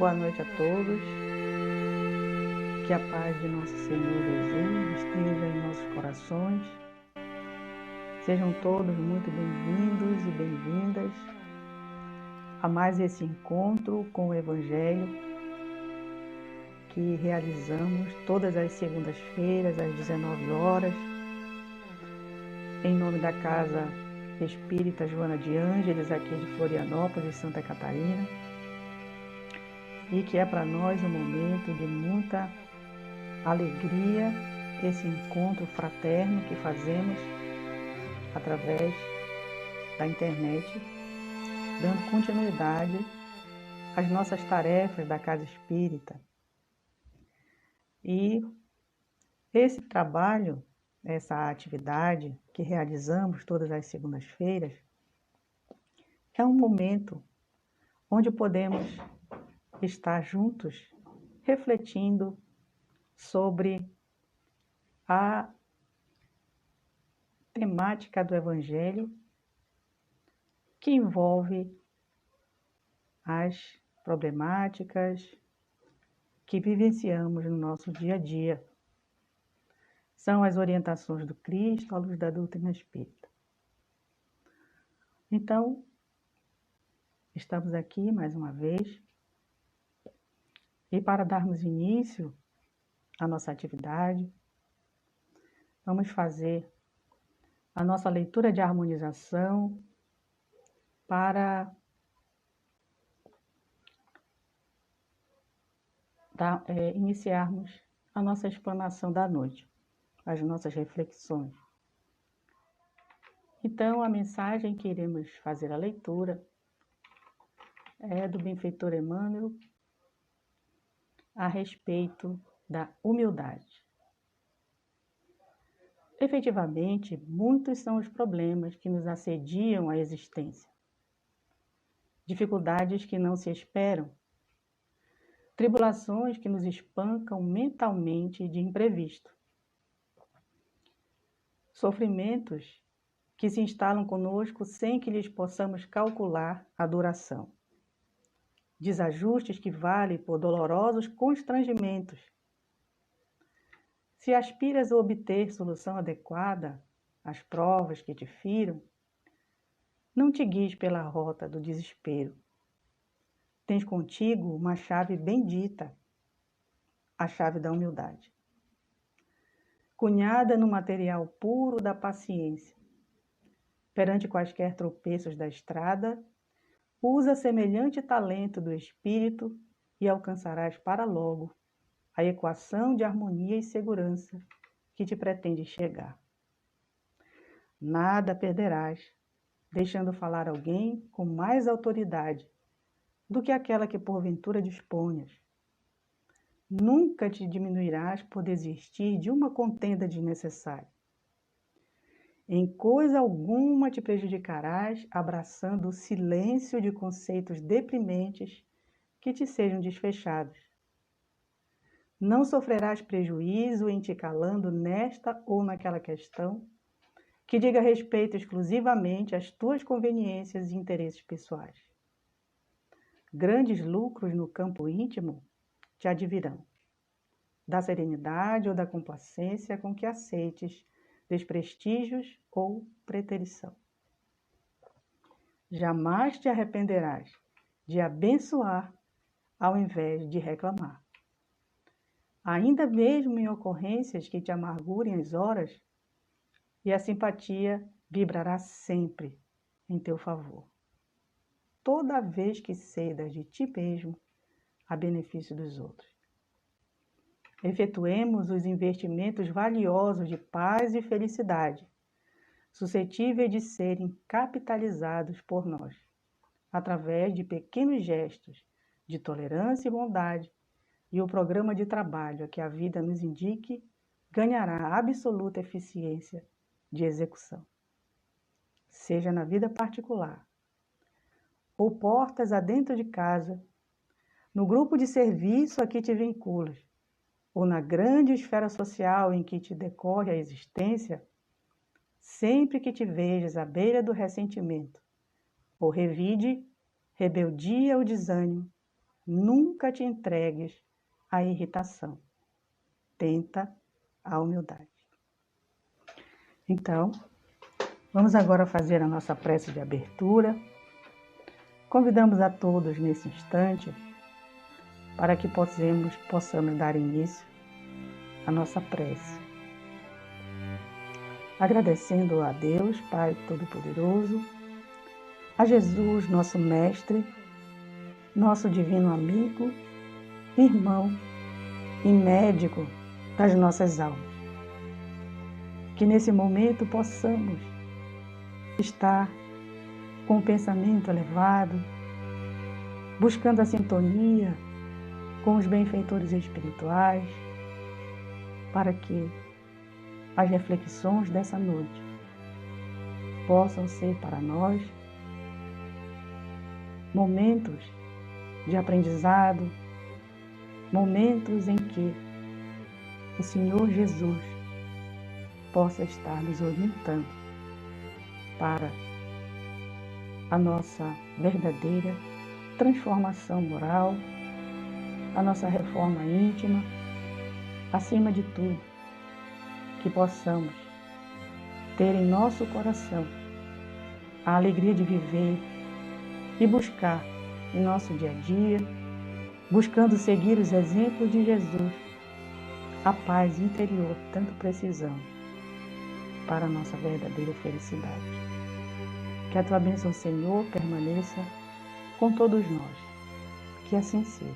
Boa noite a todos. Que a paz de nosso Senhor Jesus esteja em nossos corações. Sejam todos muito bem-vindos e bem-vindas a mais esse encontro com o Evangelho que realizamos todas as segundas-feiras às 19 horas, em nome da Casa Espírita Joana de Ângeles, aqui de Florianópolis, Santa Catarina, e que é para nós um momento de muita alegria, esse encontro fraterno que fazemos através da internet, dando continuidade às nossas tarefas da Casa Espírita. E esse trabalho, essa atividade que realizamos todas as segundas-feiras, é um momento onde podemos estar juntos, refletindo sobre a temática do Evangelho que envolve as problemáticas que vivenciamos no nosso dia a dia. São as orientações do Cristo à luz da doutrina espírita. Então, estamos aqui mais uma vez e para darmos início à nossa atividade, vamos fazer a nossa leitura de harmonização para iniciarmos a nossa explanação da noite, as nossas reflexões. Então, a mensagem que iremos fazer a leitura é do benfeitor Emmanuel a respeito da humildade. Efetivamente, muitos são os problemas que nos assediam a existência. Dificuldades que não se esperam, tribulações que nos espancam mentalmente de imprevisto, sofrimentos que se instalam conosco sem que lhes possamos calcular a duração, desajustes que valem por dolorosos constrangimentos. Se aspiras a obter solução adequada às provas que te firam, não te guies pela rota do desespero. Tens contigo uma chave bendita, a chave da humildade, cunhada no material puro da paciência. Perante quaisquer tropeços da estrada, usa semelhante talento do espírito e alcançarás para logo a equação de harmonia e segurança que te pretende chegar. Nada perderás, deixando falar alguém com mais autoridade do que aquela que porventura disponhas. Nunca te diminuirás por desistir de uma contenda desnecessária. Em coisa alguma te prejudicarás abraçando o silêncio de conceitos deprimentes que te sejam desfechados. Não sofrerás prejuízo em te calando nesta ou naquela questão que diga respeito exclusivamente às tuas conveniências e interesses pessoais. Grandes lucros no campo íntimo te advirão, da serenidade ou da complacência com que aceites desprestígios ou preterição. Jamais te arrependerás de abençoar ao invés de reclamar. Ainda mesmo em ocorrências que te amargurem as horas, e a simpatia vibrará sempre em teu favor. Toda vez que cedas de ti mesmo a benefício dos outros. Efetuemos os investimentos valiosos de paz e felicidade, suscetíveis de serem capitalizados por nós, através de pequenos gestos de tolerância e bondade, e o programa de trabalho a que a vida nos indique ganhará absoluta eficiência de execução. Seja na vida particular, ou portas adentro de casa, no grupo de serviço a que te vinculas, ou na grande esfera social em que te decorre a existência, sempre que te vejas à beira do ressentimento, ou revide, rebeldia ou desânimo, nunca te entregues à irritação. Tenta a humildade. Então, vamos agora fazer a nossa prece de abertura. Convidamos a todos nesse instante para que possamos dar início à nossa prece. Agradecendo a Deus, Pai Todo-Poderoso, a Jesus, nosso Mestre, nosso divino amigo, irmão e médico das nossas almas. Que nesse momento possamos estar com o pensamento elevado, buscando a sintonia com os benfeitores espirituais, para que as reflexões dessa noite possam ser para nós momentos de aprendizado, momentos em que o Senhor Jesus possa estar nos orientando para a nossa verdadeira transformação moral, a nossa reforma íntima, acima de tudo, que possamos ter em nosso coração a alegria de viver e buscar em nosso dia a dia, buscando seguir os exemplos de Jesus, a paz interior que tanto precisamos para a nossa verdadeira felicidade. Que a tua bênção, Senhor, permaneça com todos nós. Que assim seja.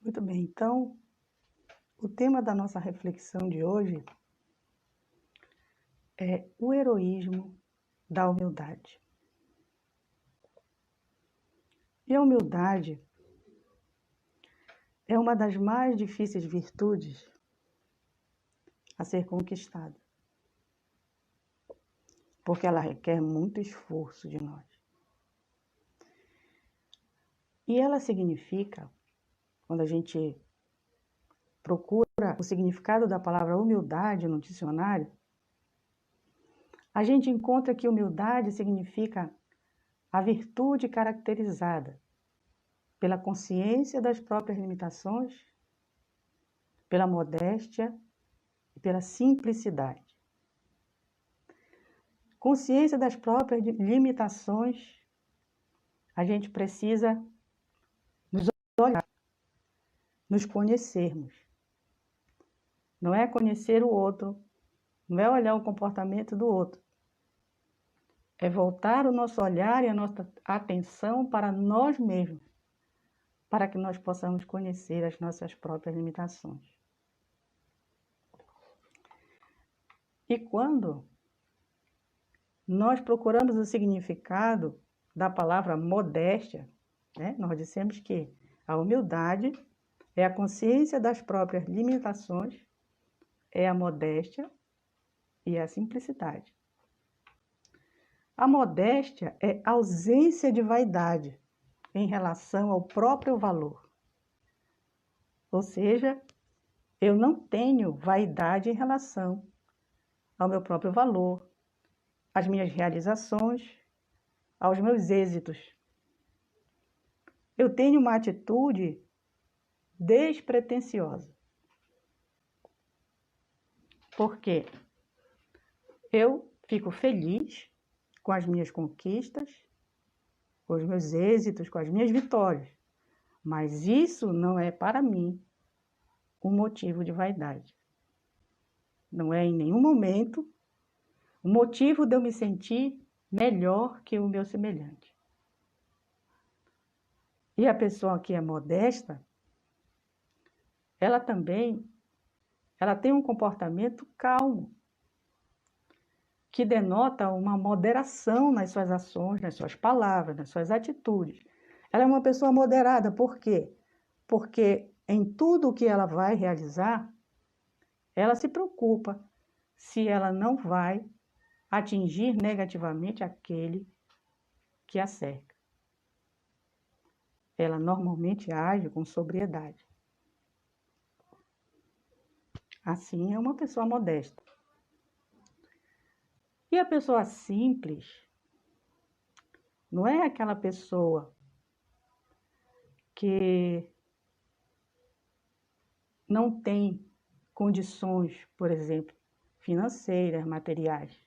Muito bem, então, o tema da nossa reflexão de hoje é o heroísmo da humildade. E a humildade é uma das mais difíceis virtudes a ser conquistada, porque ela requer muito esforço de nós. E ela significa, quando a gente procura o significado da palavra humildade no dicionário, a gente encontra que humildade significa a virtude caracterizada pela consciência das próprias limitações, pela modéstia e pela simplicidade. Consciência das próprias limitações, a gente precisa nos olhar, nos conhecermos. Não é conhecer o outro, não é olhar o comportamento do outro. É voltar o nosso olhar e a nossa atenção para nós mesmos, para que nós possamos conhecer as nossas próprias limitações. E quando nós procuramos o significado da palavra modéstia, né? Nós dissemos que a humildade é a consciência das próprias limitações, é a modéstia e a simplicidade. A modéstia é ausência de vaidade em relação ao próprio valor. Ou seja, eu não tenho vaidade em relação ao meu próprio valor, às minhas realizações, aos meus êxitos. Eu tenho uma atitude despretensiosa. Porque eu fico feliz com as minhas conquistas, com os meus êxitos, com as minhas vitórias. Mas isso não é para mim um motivo de vaidade. Não é em nenhum momento o motivo de eu me sentir melhor que o meu semelhante. E a pessoa que é modesta, ela tem um comportamento calmo, que denota uma moderação nas suas ações, nas suas palavras, nas suas atitudes. Ela é uma pessoa moderada, por quê? Porque em tudo o que ela vai realizar, ela se preocupa se ela não vai atingir negativamente aquele que a cerca. Ela normalmente age com sobriedade. Assim é uma pessoa modesta. E a pessoa simples, Não é aquela pessoa que não tem condições, por exemplo, financeiras, materiais,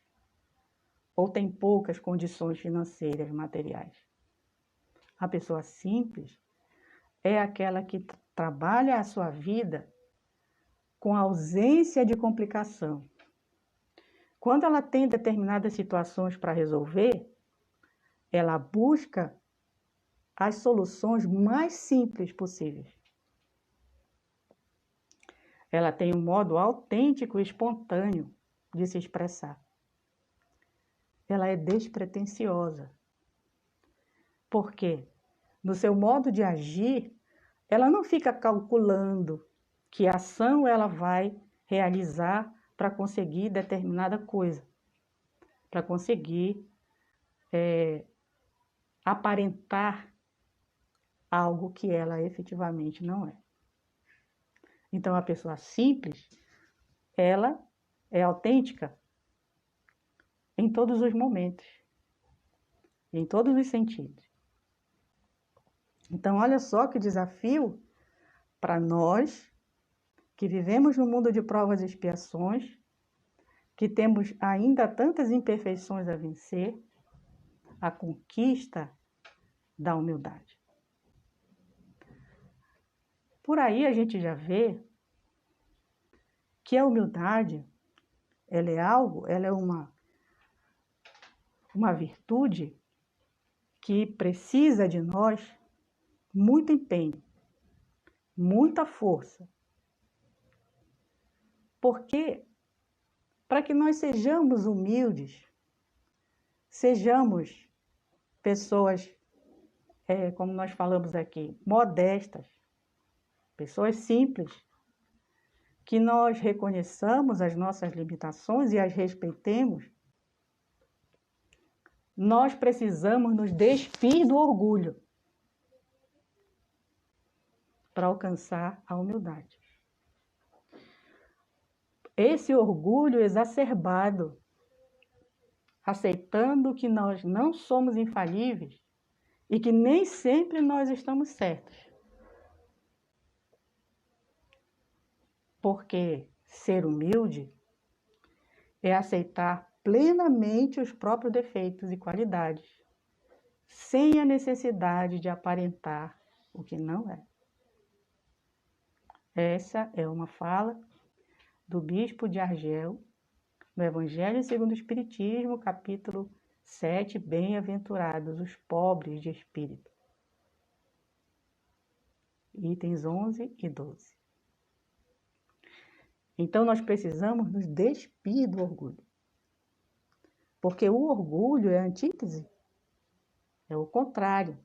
ou tem poucas condições financeiras, materiais. A pessoa simples é aquela que trabalha a sua vida com ausência de complicação. Quando ela tem determinadas situações para resolver, ela busca as soluções mais simples possíveis. Ela tem um modo autêntico e espontâneo de se expressar. Ela é despretensiosa. Por quê? No seu modo de agir, ela não fica calculando que ação ela vai realizar para conseguir determinada coisa, para conseguir aparentar algo que ela efetivamente não é. Então, a pessoa simples, ela é autêntica em todos os momentos, em todos os sentidos. Então, olha só que desafio para nós que vivemos no mundo de provas e expiações, que temos ainda tantas imperfeições a vencer, a conquista da humildade. Por aí a gente já vê que a humildade, ela é uma virtude que precisa de nós muito empenho, muita força. Porque para que nós sejamos humildes, sejamos pessoas, como nós falamos aqui, modestas, pessoas simples, que nós reconheçamos as nossas limitações e as respeitemos, nós precisamos nos despir do orgulho para alcançar a humildade. Esse orgulho exacerbado, aceitando que nós não somos infalíveis e que nem sempre nós estamos certos. Porque ser humilde é aceitar plenamente os próprios defeitos e qualidades, sem a necessidade de aparentar o que não é. Essa é uma fala do bispo de Argel, no Evangelho segundo o Espiritismo, capítulo 7, Bem-aventurados os pobres de espírito. Itens 11 e 12. Então, nós precisamos nos despir do orgulho. Porque o orgulho é a antítese, é o contrário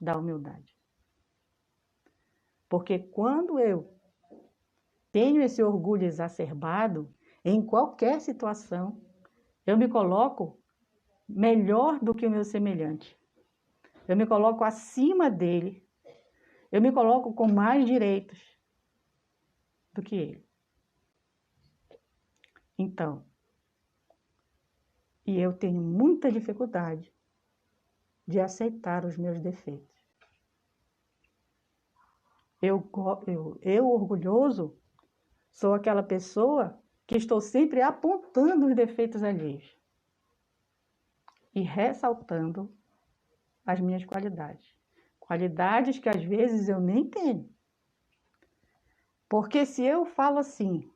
da humildade. Porque quando eu tenho esse orgulho exacerbado, em qualquer situação, eu me coloco melhor do que o meu semelhante. Eu me coloco acima dele. Eu me coloco com mais direitos do que ele. Então, e eu tenho muita dificuldade de aceitar os meus defeitos. Eu orgulhoso, sou aquela pessoa que estou sempre apontando os defeitos alheios e ressaltando as minhas qualidades. Qualidades que às vezes eu nem tenho. Porque se eu falo assim,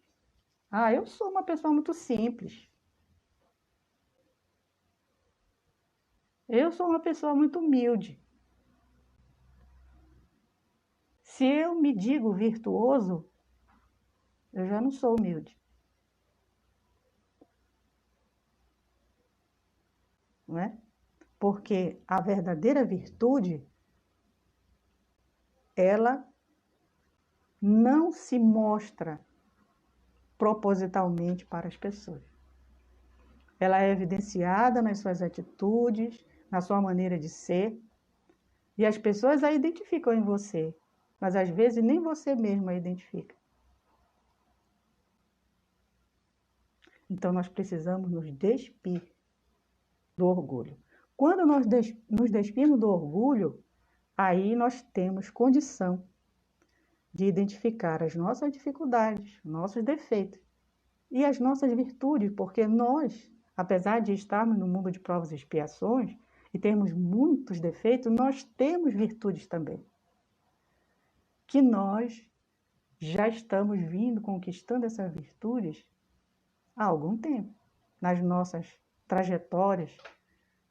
eu sou uma pessoa muito simples. Eu sou uma pessoa muito humilde. Se eu me digo virtuoso, eu já não sou humilde. Não é? Porque a verdadeira virtude, ela não se mostra propositalmente para as pessoas. Ela é evidenciada nas suas atitudes, na sua maneira de ser, e as pessoas a identificam em você, mas às vezes nem você mesmo a identifica. Então nós precisamos nos despir do orgulho. Quando nós nos despimos do orgulho, aí nós temos condição de identificar as nossas dificuldades, nossos defeitos e as nossas virtudes, porque nós, apesar de estarmos no mundo de provas e expiações e termos muitos defeitos, nós temos virtudes também, que nós já estamos conquistando essas virtudes há algum tempo, nas nossas trajetórias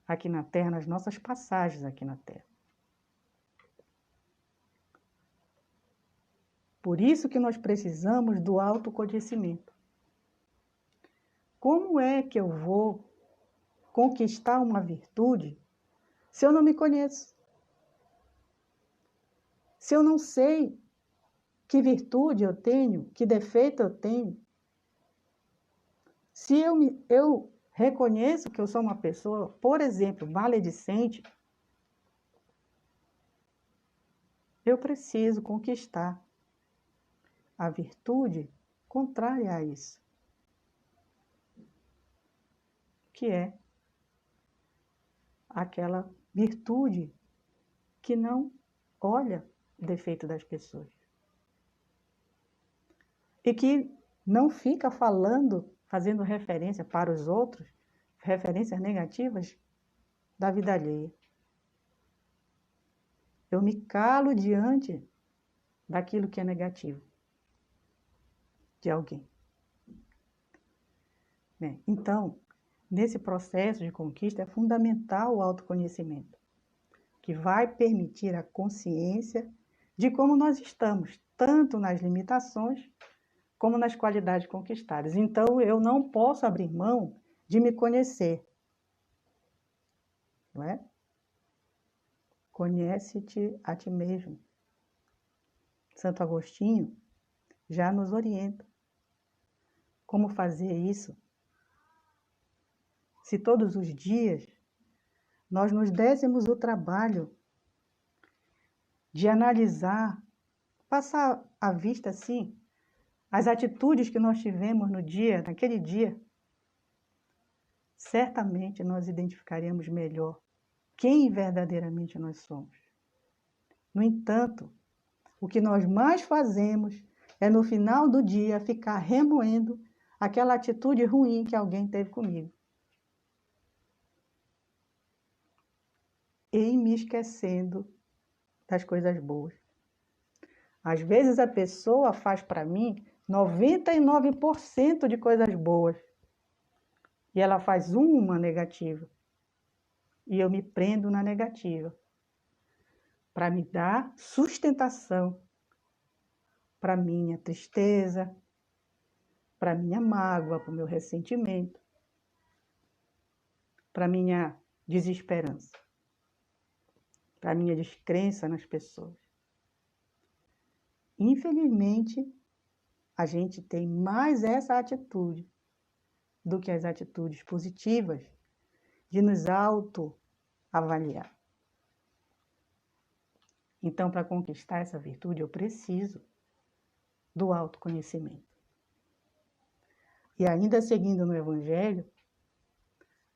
aqui na Terra, nas nossas passagens aqui na Terra. Por isso que nós precisamos do autoconhecimento. Como é que eu vou conquistar uma virtude se eu não me conheço? Se eu não sei que virtude eu tenho, que defeito eu tenho? Se eu reconheço que eu sou uma pessoa, por exemplo, maledicente, eu preciso conquistar a virtude contrária a isso, que é aquela virtude que não olha o defeito das pessoas e que não fica fazendo referência para os outros, referências negativas da vida alheia. Eu me calo diante daquilo que é negativo de alguém. Bem, então, nesse processo de conquista é fundamental o autoconhecimento, que vai permitir a consciência de como nós estamos, tanto nas limitações como nas qualidades conquistadas. Então, eu não posso abrir mão de me conhecer. Não é? Conhece-te a ti mesmo. Santo Agostinho já nos orienta como fazer isso. Se todos os dias nós nos dessemos o trabalho de analisar, passar à vista assim, as atitudes que nós tivemos no dia, naquele dia, certamente nós identificaremos melhor quem verdadeiramente nós somos. No entanto, o que nós mais fazemos é no final do dia ficar remoendo aquela atitude ruim que alguém teve comigo. E me esquecendo das coisas boas. Às vezes a pessoa faz para mim 99% de coisas boas. E ela faz uma negativa. E eu me prendo na negativa. Para me dar sustentação para minha tristeza, para minha mágoa, para o meu ressentimento, para minha desesperança, para minha descrença nas pessoas. Infelizmente, a gente tem mais essa atitude do que as atitudes positivas de nos autoavaliar. Então, para conquistar essa virtude, eu preciso do autoconhecimento. E ainda seguindo no Evangelho,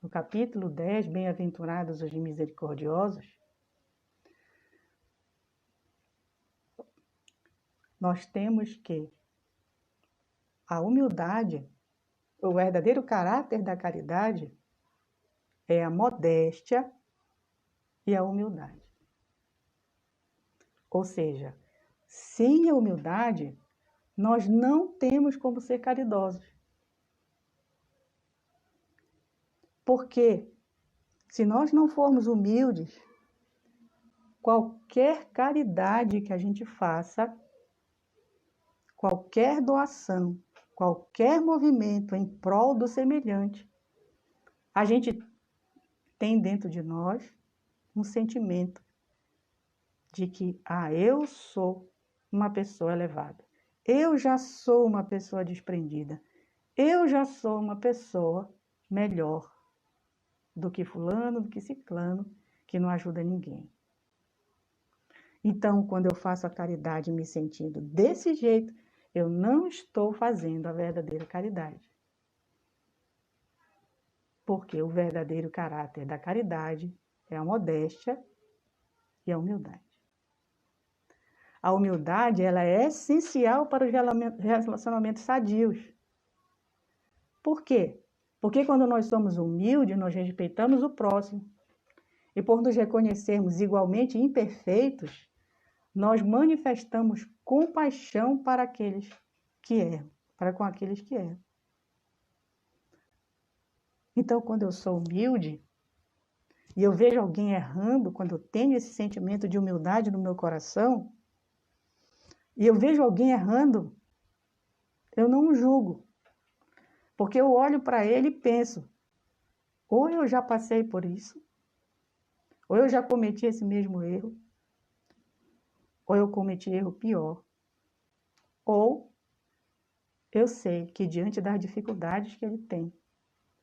no capítulo 10, Bem-aventurados os misericordiosos, nós temos que a humildade, o verdadeiro caráter da caridade, é a modéstia e a humildade. Ou seja, sem a humildade, nós não temos como ser caridosos. Porque se nós não formos humildes, qualquer caridade que a gente faça, qualquer doação, qualquer movimento em prol do semelhante, a gente tem dentro de nós um sentimento de que, eu sou uma pessoa elevada, eu já sou uma pessoa desprendida, eu já sou uma pessoa melhor do que fulano, do que ciclano, que não ajuda ninguém. Então, quando eu faço a caridade me sentindo desse jeito, eu não estou fazendo a verdadeira caridade. Porque o verdadeiro caráter da caridade é a modéstia e a humildade. A humildade, ela é essencial para os relacionamentos sadios. Por quê? Porque quando nós somos humildes, nós respeitamos o próximo. E por nos reconhecermos igualmente imperfeitos, nós manifestamos compaixão para aqueles que erram, para com aqueles que erram. Então, quando eu sou humilde, e eu vejo alguém errando, quando eu tenho esse sentimento de humildade no meu coração, e eu vejo alguém errando, eu não o julgo. Porque eu olho para ele e penso, ou eu já passei por isso, ou eu já cometi esse mesmo erro, ou eu cometi erro pior, ou eu sei que diante das dificuldades que ele tem,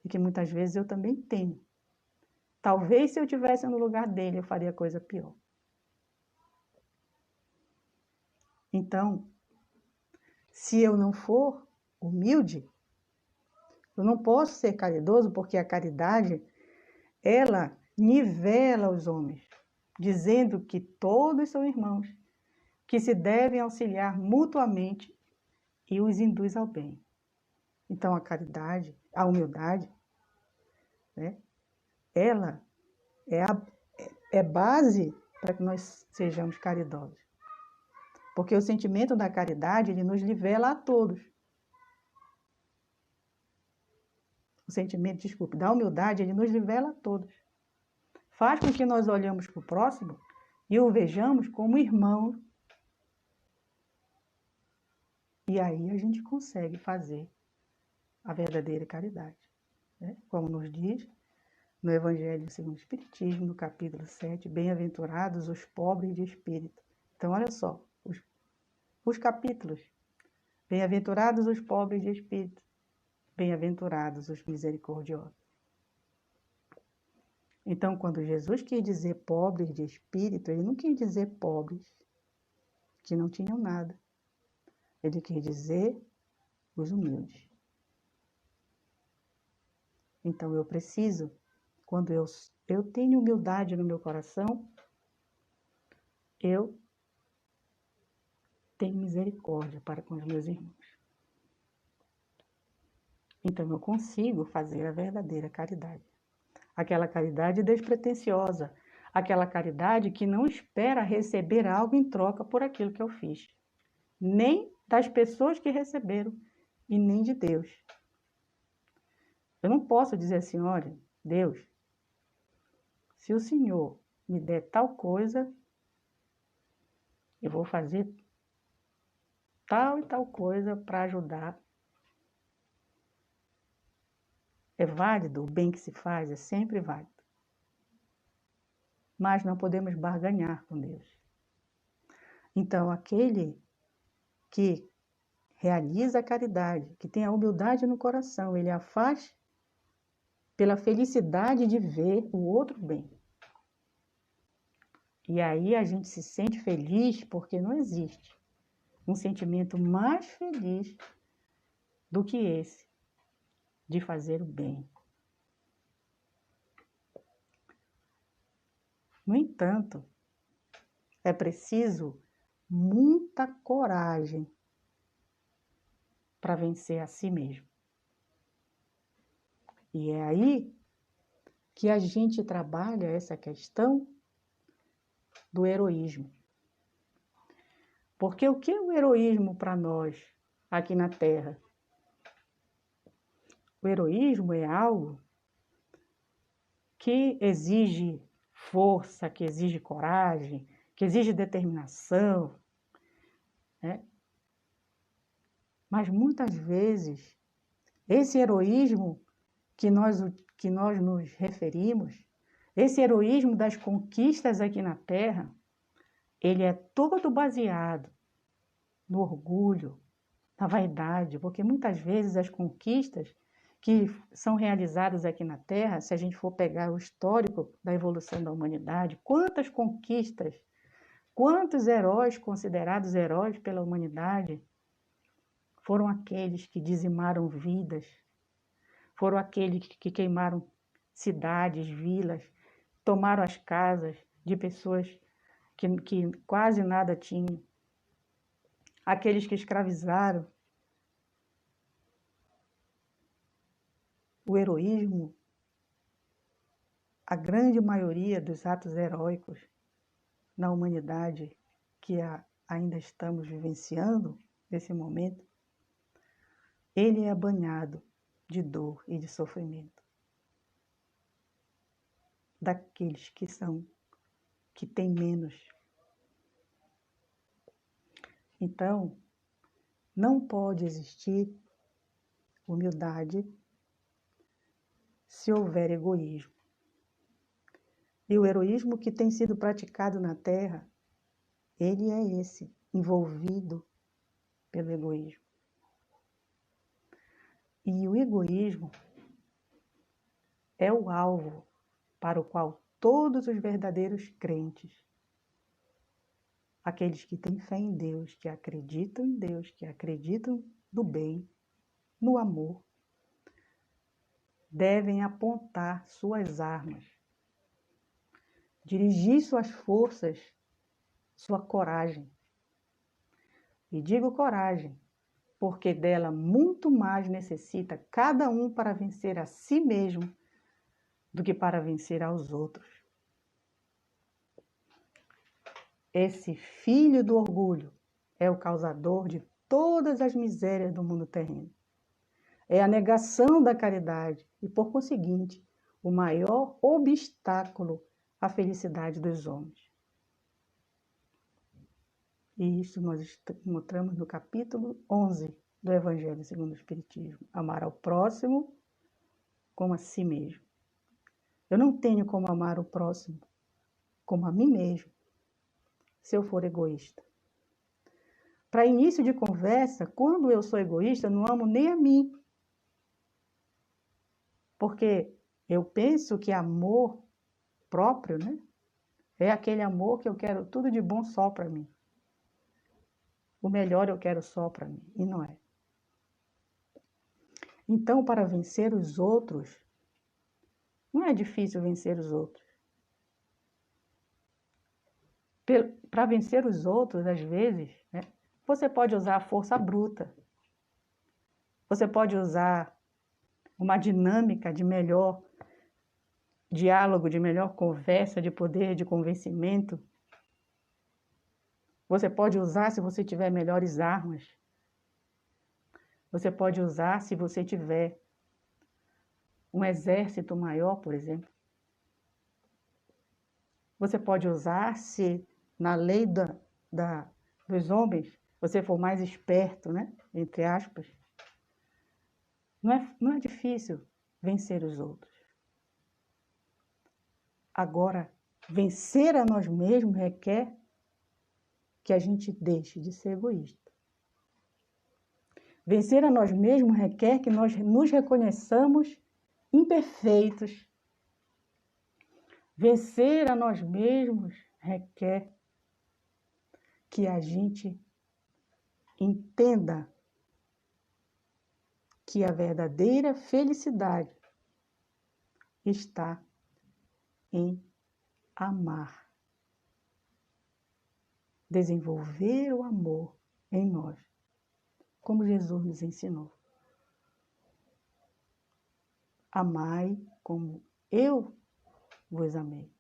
e que muitas vezes eu também tenho, talvez se eu estivesse no lugar dele eu faria coisa pior. Então, se eu não for humilde, eu não posso ser caridoso, porque a caridade, ela nivela os homens, dizendo que todos são irmãos, que se devem auxiliar mutuamente e os induz ao bem. Então, a caridade, a humildade, né, ela é base para que nós sejamos caridosos. Porque o sentimento da caridade, ele nos nivela a todos. O sentimento, da humildade, ele nos nivela a todos. Faz com que nós olhamos para o próximo e o vejamos como irmão. E aí a gente consegue fazer a verdadeira caridade. Né? Como nos diz no Evangelho segundo o Espiritismo, no capítulo 7, bem-aventurados os pobres de espírito. Então, olha só, os capítulos. Bem-aventurados os pobres de espírito. Bem-aventurados os misericordiosos. Então, quando Jesus quis dizer pobres de espírito, ele não quis dizer pobres que não tinham nada. Ele quis dizer os humildes. Então, eu preciso, quando eu tenho humildade no meu coração, eu tenho misericórdia para com os meus irmãos. Então, eu consigo fazer a verdadeira caridade. Aquela caridade despretensiosa, aquela caridade que não espera receber algo em troca por aquilo que eu fiz. Nem das pessoas que receberam e nem de Deus. Eu não posso dizer assim, olha, Deus, se o Senhor me der tal coisa, eu vou fazer tal e tal coisa para ajudar. É válido, o bem que se faz é sempre válido. Mas não podemos barganhar com Deus. Então, aquele que realiza a caridade, que tem a humildade no coração, ele a faz pela felicidade de ver o outro bem. E aí a gente se sente feliz porque não existe um sentimento mais feliz do que esse, de fazer o bem. No entanto, é preciso muita coragem para vencer a si mesmo. E é aí que a gente trabalha essa questão do heroísmo. Porque o que é o heroísmo para nós aqui na Terra? O heroísmo é algo que exige força, que exige coragem, que exige determinação, né? Mas muitas vezes, esse heroísmo que nós nos referimos, esse heroísmo das conquistas aqui na Terra, ele é todo baseado no orgulho, na vaidade, porque muitas vezes as conquistas que são realizadas aqui na Terra, se a gente for pegar o histórico da evolução da humanidade, quantas conquistas, quantos heróis considerados heróis pela humanidade foram aqueles que dizimaram vidas, foram aqueles que queimaram cidades, vilas, tomaram as casas de pessoas que quase nada tinham, aqueles que escravizaram. O heroísmo, a grande maioria dos atos heróicos na humanidade que ainda estamos vivenciando nesse momento, ele é banhado de dor e de sofrimento. Daqueles que têm menos. Então, não pode existir humildade se houver egoísmo. E o heroísmo que tem sido praticado na Terra, ele é esse, envolvido pelo egoísmo. E o egoísmo é o alvo para o qual todos os verdadeiros crentes, aqueles que têm fé em Deus, que acreditam em Deus, que acreditam no bem, no amor, devem apontar suas armas, dirigir suas forças, sua coragem. E digo coragem, porque dela muito mais necessita cada um para vencer a si mesmo do que para vencer aos outros. Esse filho do orgulho é o causador de todas as misérias do mundo terreno. É a negação da caridade e, por conseguinte, o maior obstáculo à felicidade dos homens. E isso nós encontramos no capítulo 11 do Evangelho segundo o Espiritismo. Amar ao próximo como a si mesmo. Eu não tenho como amar o próximo como a mim mesmo, se eu for egoísta. Para início de conversa, quando eu sou egoísta, eu não amo nem a mim. Porque eu penso que amor próprio, né, é aquele amor que eu quero tudo de bom só para mim. O melhor eu quero só para mim, e não é. Então, para vencer os outros, não é difícil vencer os outros. Para vencer os outros, às vezes, né, você pode usar a força bruta. Você pode usar uma dinâmica de melhor diálogo, de melhor conversa, de poder, de convencimento. Você pode usar se você tiver melhores armas. Você pode usar se você tiver um exército maior, por exemplo. Você pode usar se, na lei dos homens, você for mais esperto, né? Entre aspas. Não é difícil vencer os outros. Agora, vencer a nós mesmos requer que a gente deixe de ser egoísta. Vencer a nós mesmos requer que nós nos reconheçamos imperfeitos. Vencer a nós mesmos requer que a gente entenda que a verdadeira felicidade está em amar. Desenvolver o amor em nós, como Jesus nos ensinou. Amai como eu vos amei.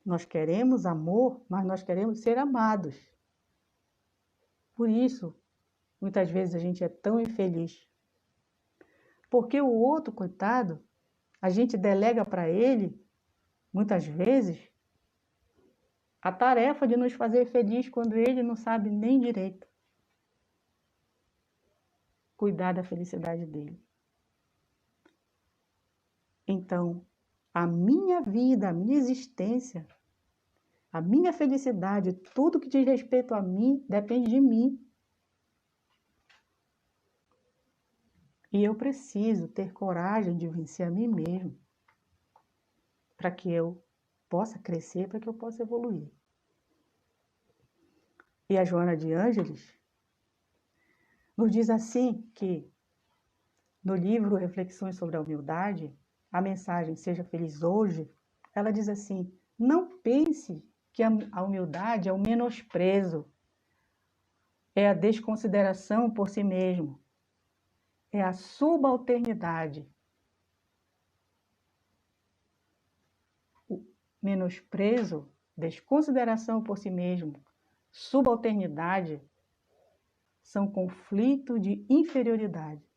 Nós queremos amor, mas nós queremos ser amados. Por isso, muitas vezes a gente é tão infeliz. Porque o outro, coitado, a gente delega para ele, muitas vezes, a tarefa de nos fazer feliz quando ele não sabe nem direito cuidar da felicidade dele. Então, a minha vida, a minha existência, a minha felicidade, tudo que diz respeito a mim, depende de mim. E eu preciso ter coragem de vencer a mim mesmo, para que eu possa crescer, para que eu possa evoluir. E a Joana de Ângeles nos diz assim que, no livro Reflexões sobre a Humildade, a mensagem Seja Feliz Hoje, ela diz assim: não pense que a humildade é o menosprezo, é a desconsideração por si mesmo, é a subalternidade. O menosprezo, desconsideração por si mesmo, subalternidade são conflitos de inferioridade.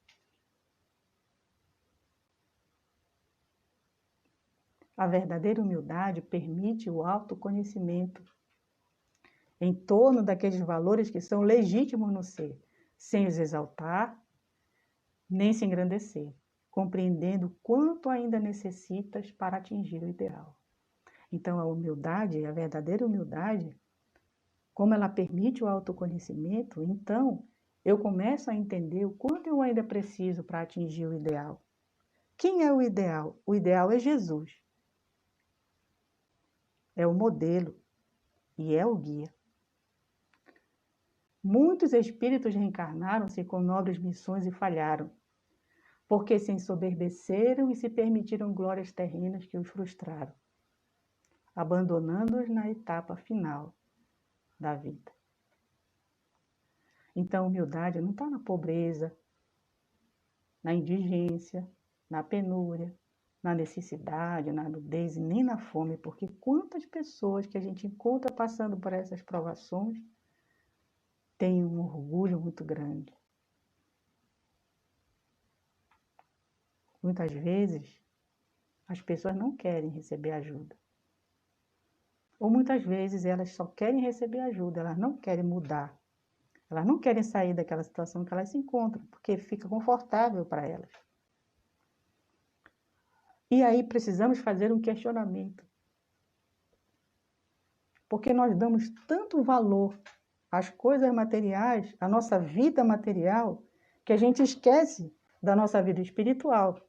A verdadeira humildade permite o autoconhecimento em torno daqueles valores que são legítimos no ser, sem os exaltar, nem se engrandecer, compreendendo quanto ainda necessitas para atingir o ideal. Então, a humildade, a verdadeira humildade, como ela permite o autoconhecimento, então eu começo a entender o quanto eu ainda preciso para atingir o ideal. Quem é o ideal? O ideal é Jesus. É o modelo e é o guia. Muitos espíritos reencarnaram-se com nobres missões e falharam, porque se ensoberbeceram e se permitiram glórias terrenas que os frustraram, abandonando-os na etapa final da vida. Então, a humildade não está na pobreza, na indigência, na penúria, na necessidade, na nudez e nem na fome, porque quantas pessoas que a gente encontra passando por essas provações têm um orgulho muito grande. Muitas vezes, as pessoas não querem receber ajuda. Ou muitas vezes elas só querem receber ajuda, elas não querem mudar. Elas não querem sair daquela situação que elas se encontram, porque fica confortável para elas. E aí precisamos fazer um questionamento. Porque nós damos tanto valor às coisas materiais, à nossa vida material, que a gente esquece da nossa vida espiritual.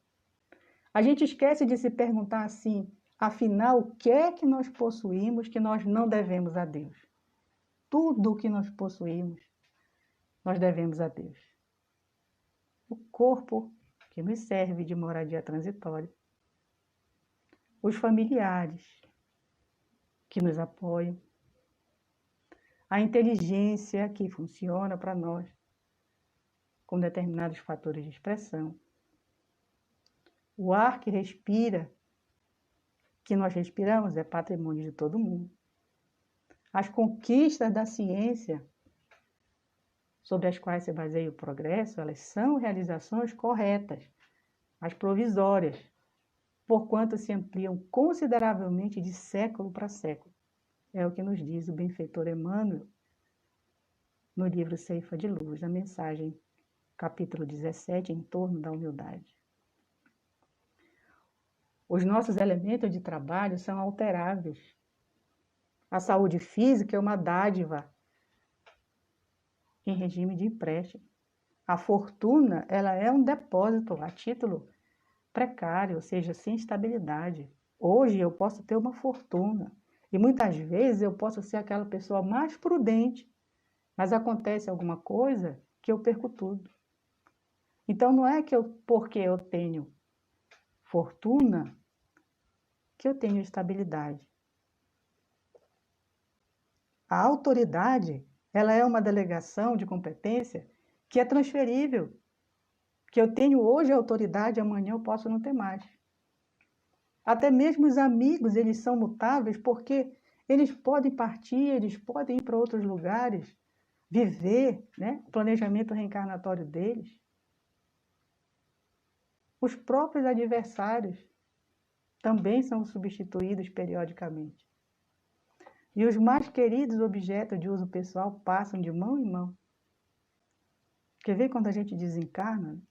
A gente esquece de se perguntar assim, afinal, o que é que nós possuímos que nós não devemos a Deus? Tudo o que nós possuímos, nós devemos a Deus. O corpo, que nos serve de moradia transitória. Os familiares, que nos apoiam. A inteligência, que funciona para nós, com determinados fatores de expressão. O ar que respira, que nós respiramos, é patrimônio de todo mundo. As conquistas da ciência, sobre as quais se baseia o progresso, elas são realizações corretas, mas provisórias, porquanto se ampliam consideravelmente de século para século. É o que nos diz o benfeitor Emmanuel no livro Ceifa de Luz, na mensagem, capítulo 17, em torno da humildade. Os nossos elementos de trabalho são alteráveis. A saúde física é uma dádiva em regime de empréstimo. A fortuna, ela é um depósito a título precário, ou seja, sem estabilidade. Hoje eu posso ter uma fortuna e muitas vezes eu posso ser aquela pessoa mais prudente, mas acontece alguma coisa que eu perco tudo. Então não é que porque eu tenho fortuna que eu tenho estabilidade. A autoridade, ela é uma delegação de competência que é transferível. Que eu tenho hoje autoridade, amanhã eu posso não ter mais. Até mesmo os amigos, eles são mutáveis porque eles podem partir, eles podem ir para outros lugares, viver, né, o planejamento reencarnatório deles. Os próprios adversários também são substituídos periodicamente. E os mais queridos objetos de uso pessoal passam de mão em mão. Quer ver quando a gente desencarna?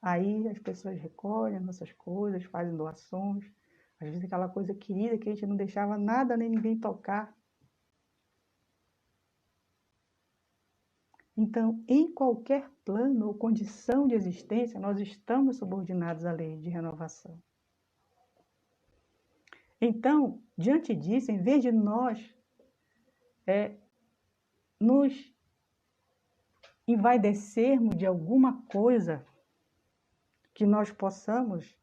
Aí as pessoas recolhem nossas coisas, fazem doações. Às vezes aquela coisa querida que a gente não deixava nada nem ninguém tocar. Então, em qualquer plano ou condição de existência, nós estamos subordinados à lei de renovação. Então, diante disso, em vez de nós nos envaidecermos de alguma coisa que nós possamos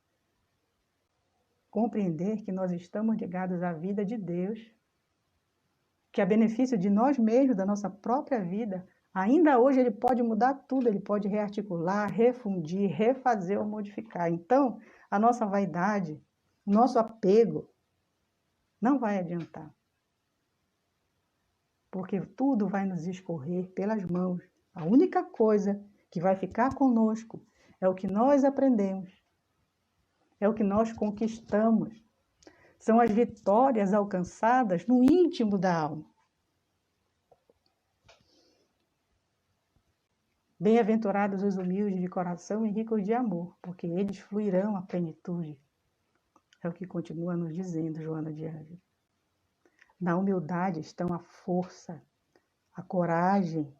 compreender que nós estamos ligados à vida de Deus, que a benefício de nós mesmos, da nossa própria vida, ainda hoje Ele pode mudar tudo, Ele pode rearticular, refundir, refazer ou modificar. Então, a nossa vaidade, o nosso apego, não vai adiantar. Porque tudo vai nos escorrer pelas mãos. A única coisa que vai ficar conosco é o que nós aprendemos, é o que nós conquistamos. São as vitórias alcançadas no íntimo da alma. Bem-aventurados os humildes de coração e ricos de amor, porque eles fluirão à plenitude. É o que continua nos dizendo Joana de Ângeles. Na humildade estão a força, a coragem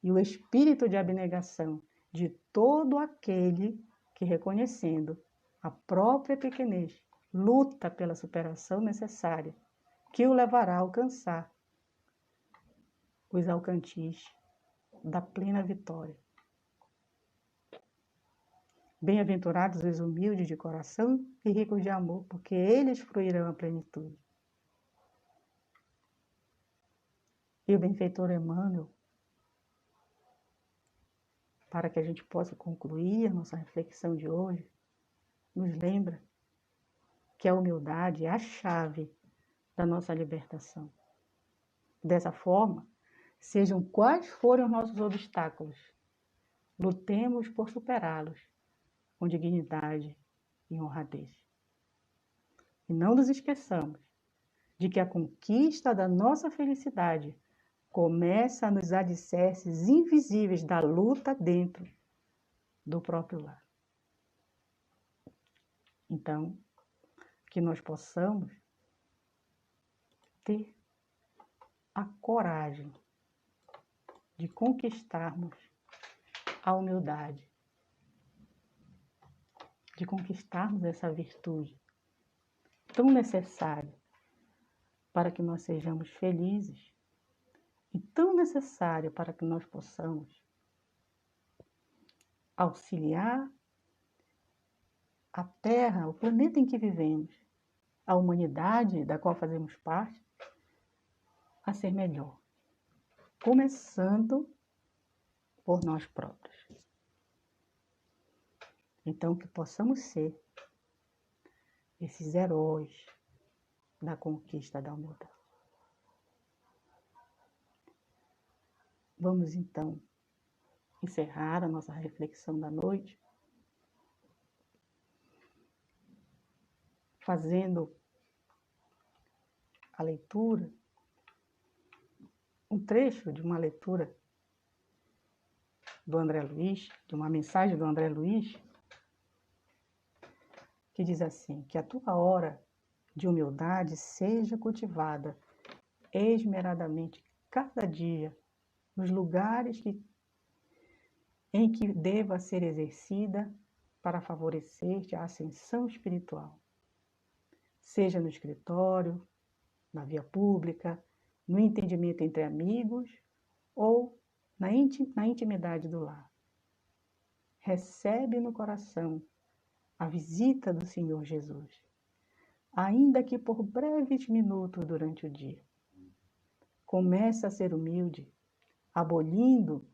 e o espírito de abnegação de todo aquele que, reconhecendo a própria pequenez, luta pela superação necessária, que o levará a alcançar os alcantis da plena vitória. Bem-aventurados os humildes de coração e ricos de amor, porque eles fruirão a plenitude. E o benfeitor Emmanuel, para que a gente possa concluir a nossa reflexão de hoje, nos lembra que a humildade é a chave da nossa libertação. Dessa forma, sejam quais forem os nossos obstáculos, lutemos por superá-los com dignidade e honradez. E não nos esqueçamos de que a conquista da nossa felicidade começa nos alicerces invisíveis da luta dentro do próprio lar. Então, que nós possamos ter a coragem de conquistarmos a humildade, de conquistarmos essa virtude tão necessária para que nós sejamos felizes e tão necessária para que nós possamos auxiliar a Terra, o planeta em que vivemos, a humanidade da qual fazemos parte, a ser melhor, começando por nós próprios. Então, que possamos ser esses heróis da conquista da humildade. Vamos, então, encerrar a nossa reflexão da noite, fazendo a leitura, um trecho de uma leitura do André Luiz, de uma mensagem do André Luiz, que diz assim: que a tua hora de humildade seja cultivada esmeradamente cada dia nos lugares em que deva ser exercida para favorecer-te a ascensão espiritual. Seja no escritório, na via pública, no entendimento entre amigos ou na intimidade do lar. Recebe no coração a visita do Senhor Jesus, ainda que por breves minutos durante o dia. Começa a ser humilde, abolindo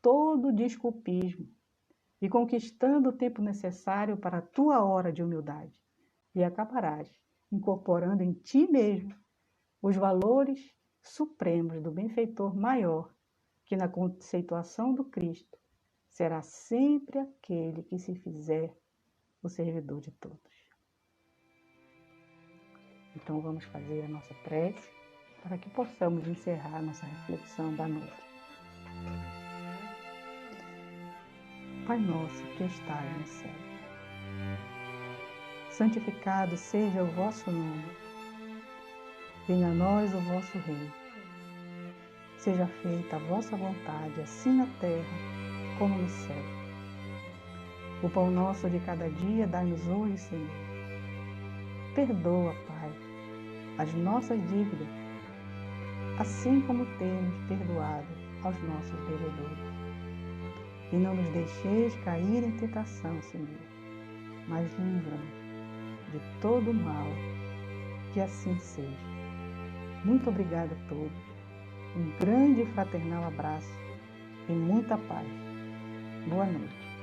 todo o desculpismo e conquistando o tempo necessário para a tua hora de humildade, e acabarás incorporando em ti mesmo os valores supremos do benfeitor maior, que na conceituação do Cristo será sempre aquele que se fizer o servidor de todos. Então vamos fazer a nossa prece para que possamos encerrar a nossa reflexão da noite. Pai nosso que estás no céu, santificado seja o vosso nome. Venha a nós o vosso reino. Seja feita a vossa vontade, assim na terra como no céu. O pão nosso de cada dia dai-nos hoje, Senhor. Perdoa, Pai, as nossas dívidas, assim como temos perdoado aos nossos devedores. E não nos deixeis cair em tentação, Senhor, mas livra-nos de todo mal. Que assim seja. Muito obrigada a todos. Um grande e fraternal abraço e muita paz. Boa noite.